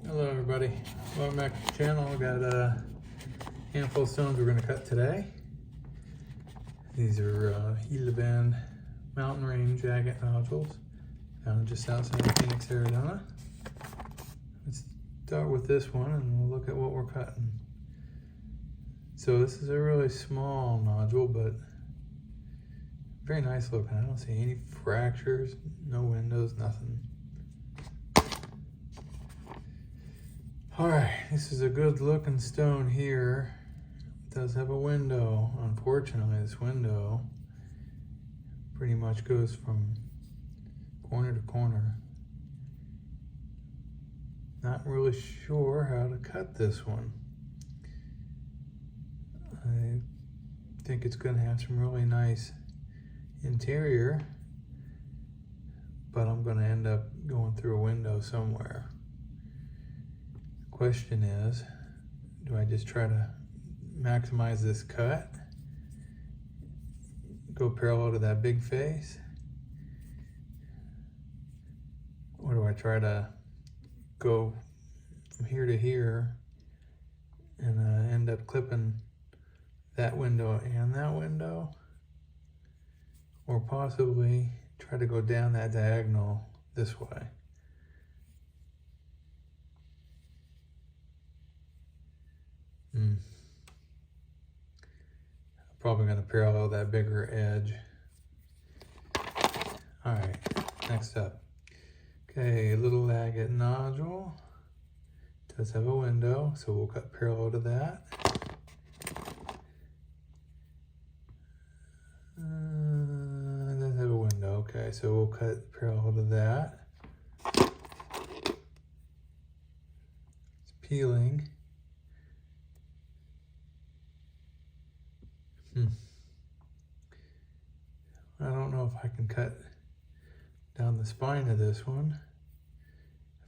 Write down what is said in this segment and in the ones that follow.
Hello everybody, welcome back to the channel. We've got a handful of stones we're going to cut today. These are Gila Band mountain range agate nodules found just outside of Phoenix, Arizona. Let's start with this one and we'll look at what we're cutting. So this is a really small nodule, but very nice looking. I don't see any fractures, no windows, nothing. All right, this is a good looking stone here. It does have a window. Unfortunately, this window pretty much goes from corner to corner. Not really sure how to cut this one. I think it's gonna have some really nice interior, but I'm gonna end up going through a window somewhere. Question is, do I just try to maximize this cut, go parallel to that big face, or do I try to go from here to here and end up clipping that window and that window, or possibly try to go down that diagonal this way? Probably going to parallel that bigger edge. All right, next up. Okay, a little agate nodule. It does have a window, so we'll cut parallel to that. It does have a window, okay, so we'll cut parallel to that. It's peeling. I don't know if I can cut down the spine of this one.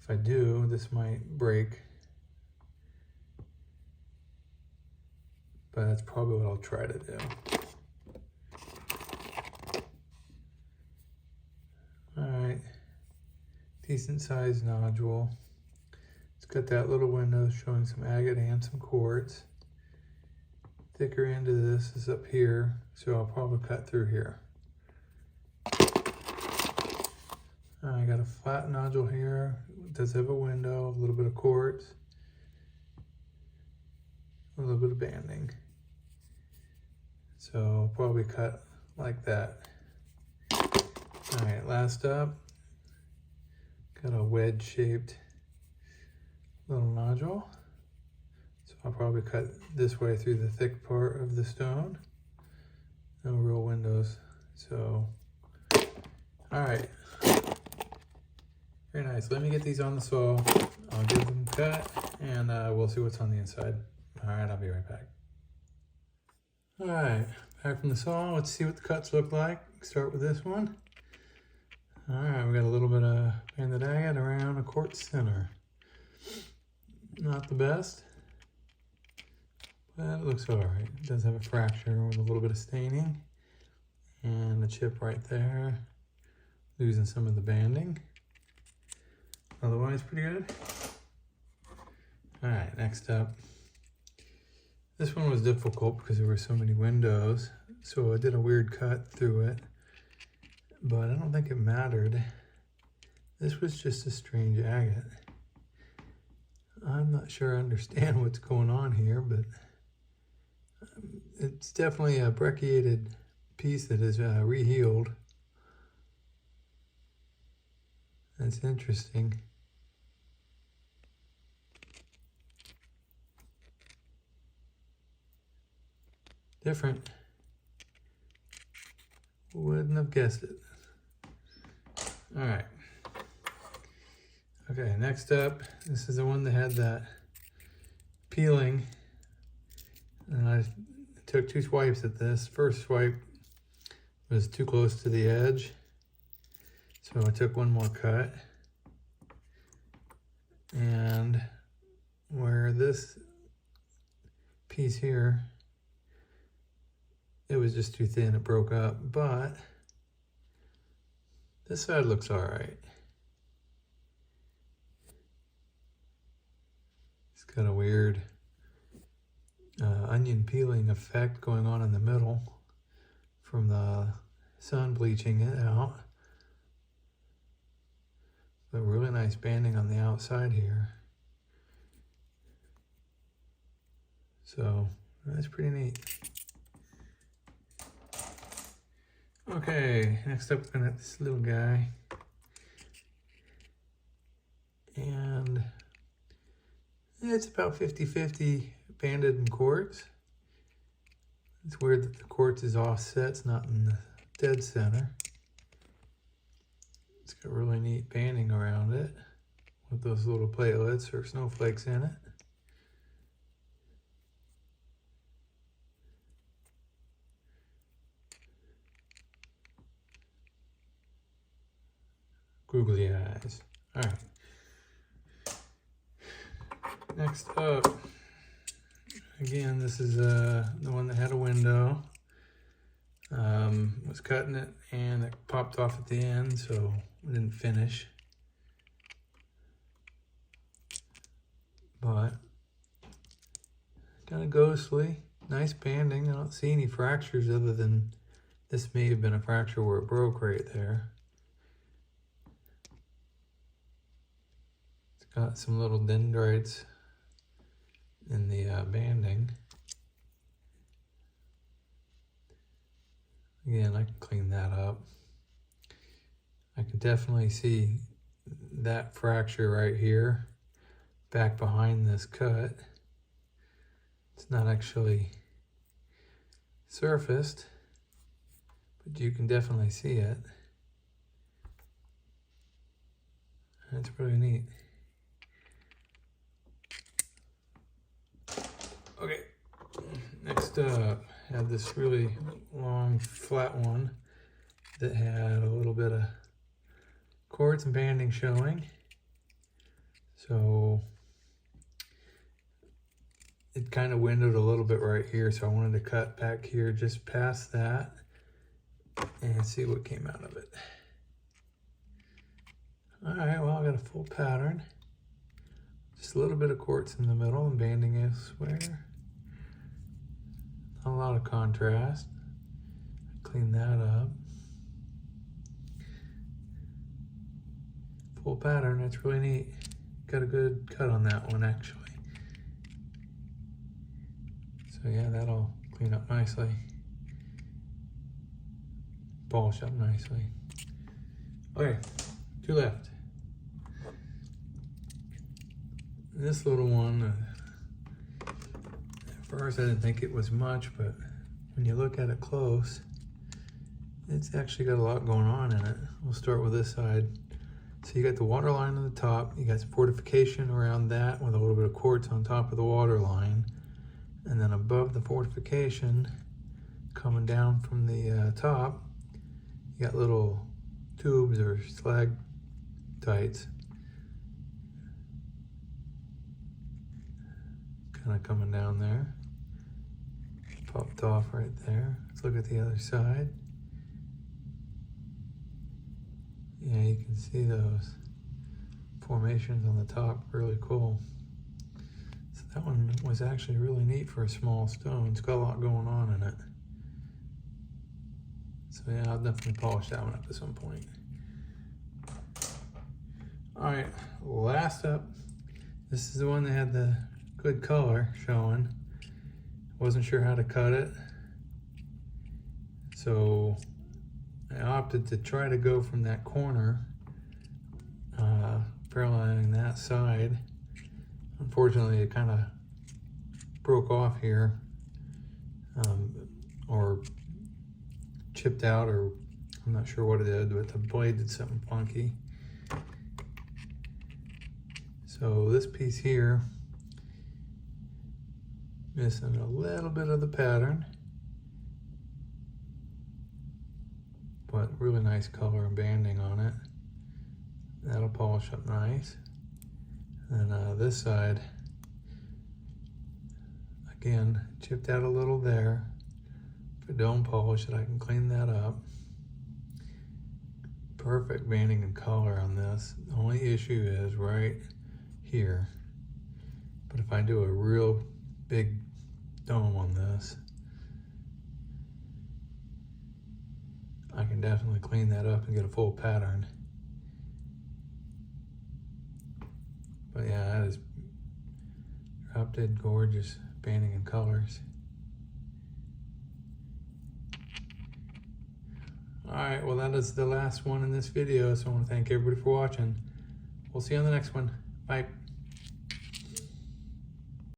If I do, this might break. But that's probably what I'll try to do. Alright, decent sized nodule. It's got that little window showing some agate and some quartz. Thicker end of this is up here, so I'll probably cut through here. I got a flat nodule here. It does have a window, a little bit of quartz, a little bit of banding. So I'll probably cut like that. All right, last up, got a wedge shaped little nodule. So I'll probably cut this way through the thick part of the stone. No real windows, so, all right. Very nice. Let me get these on the saw. I'll give them a cut and we'll see what's on the inside. All right, I'll be right back. All right, back from the saw. Let's see what the cuts look like. Start with this one. All right, we got a little bit of banded agate around a quartz center. Not the best, but it looks all right. It does have a fracture with a little bit of staining and a chip right there, losing some of the banding. Otherwise, pretty good. All right, next up. This one was difficult because there were so many windows, so I did a weird cut through it, but I don't think it mattered. This was just a strange agate. I'm not sure I understand what's going on here, but it's definitely a brecciated piece that is rehealed. That's interesting. Different. Wouldn't have guessed it. All right. Okay, next up, this is the one that had that peeling. And I took 2 swipes at this. First swipe was too close to the edge, so I took one more cut. And where this piece here, it was just too thin, it broke up, but this side looks all right. It's got a weird onion peeling effect going on in the middle from the sun bleaching it out. But really nice banding on the outside here. So that's pretty neat. Okay, next up we're gonna have this little guy. And it's about 50-50 banded and quartz. It's weird that the quartz is offset, it's not in the dead center. It's got really neat banding around it with those little platelets or snowflakes in it. Googly eyes. All right. Next up, again, this is the one that had a window. Was cutting it and it popped off at the end, so we didn't finish. But kind of ghostly, nice banding. I don't see any fractures other than this may have been a fracture where it broke right there. It's got some little dendrites in the banding. Again, I can clean that up. I can definitely see that fracture right here, back behind this cut. It's not actually surfaced, but you can definitely see it. That's really neat. Okay, next up, I had this really long flat one that had a little bit of quartz and banding showing. So it kind of windowed a little bit right here, so I wanted to cut back here just past that and see what came out of it. All right, well, I got a full pattern. Just a little bit of quartz in the middle and banding elsewhere. Not a lot of contrast. Clean that up. Full pattern, that's really neat. Got a good cut on that one actually. So yeah, that'll clean up nicely. Polish up nicely. Okay, two left. This little one, at first I didn't think it was much, but when you look at it close, it's actually got a lot going on in it. We'll start with this side. So you got the water line on the top, you got some fortification around that with a little bit of quartz on top of the water line. And then above the fortification, coming down from the top, you got little tubes or stalactites kind of coming down there. Popped off right there. Let's look at the other side. Yeah, you can see those formations on the top, really cool. So that one was actually really neat for a small stone. It's got a lot going on in it. So yeah, I'll definitely polish that one up at some point. All right, last up, this is the one that had the good color showing. Wasn't sure how to cut it. So I opted to try to go from that corner, paralleling that side. Unfortunately, it kind of broke off here, or chipped out, or I'm not sure what it did, but the blade did something funky. So this piece here, missing a little bit of the pattern, but really nice color and banding on it. That'll polish up nice. And this side, again, chipped out a little there. If I don't polish it, I can clean that up. Perfect banding and color on this. The only issue is right here, But if I do a real big dome on this, I can definitely clean that up and get a full pattern. But yeah, that is drop dead gorgeous painting and colors. Alright, well that is the last one in this video, so I want to thank everybody for watching. We'll see you on the next one. Bye.